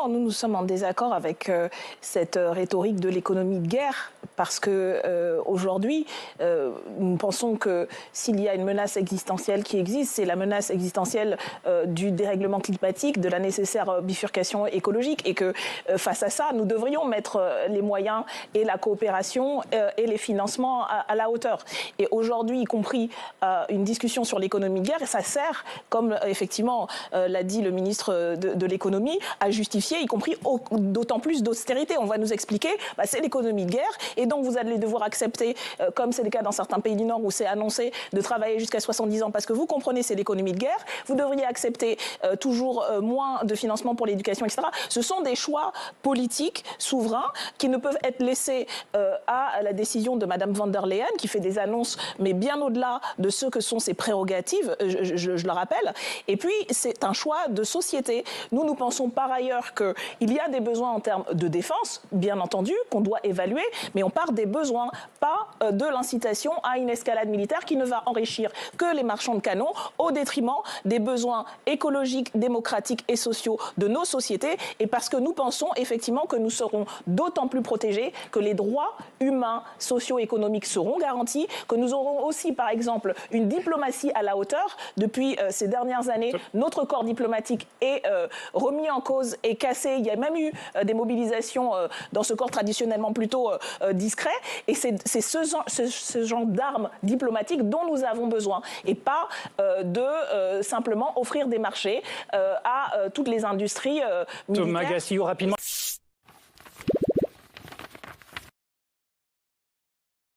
D'abord, nous sommes en désaccord avec cette rhétorique de l'économie de guerre, parce que aujourd'hui, nous pensons que s'il y a une menace existentielle qui existe, c'est la menace existentielle du dérèglement climatique, de la nécessaire bifurcation écologique, et que face à ça, nous devrions mettre les moyens et la coopération et les financements à la hauteur. Et aujourd'hui, y compris une discussion sur l'économie de guerre, et ça sert, comme effectivement l'a dit le ministre de l'économie, à justifier, y compris d'autant plus d'austérité. On va nous expliquer, c'est l'économie de guerre, et donc vous allez devoir accepter, comme c'est le cas dans certains pays du Nord où c'est annoncé, de travailler jusqu'à 70 ans, parce que vous comprenez, c'est l'économie de guerre. Vous devriez accepter toujours moins de financement pour l'éducation, etc. Ce sont des choix politiques souverains qui ne peuvent être laissés à la décision de Mme von der Leyen, qui fait des annonces, mais bien au-delà de ce que sont ses prérogatives, je le rappelle. Et puis, c'est un choix de société. Nous pensons par ailleurs qu'il y a des besoins en termes de défense, bien entendu, qu'on doit évaluer, mais on part des besoins, pas de l'incitation à une escalade militaire qui ne va enrichir que les marchands de canons au détriment des besoins écologiques, démocratiques et sociaux de nos sociétés, et parce que nous pensons effectivement que nous serons d'autant plus protégés que les droits humains, socio-économiques seront garantis, que nous aurons aussi, par exemple, une diplomatie à la hauteur. Depuis ces dernières années, notre corps diplomatique est remis en cause et cassé. Il y a même eu des mobilisations dans ce corps traditionnellement plutôt discret. Et c'est ce genre d'armes diplomatiques dont nous avons besoin. Et pas de simplement offrir des marchés à toutes les industries militaires. Thomas Gassillou, rapidement.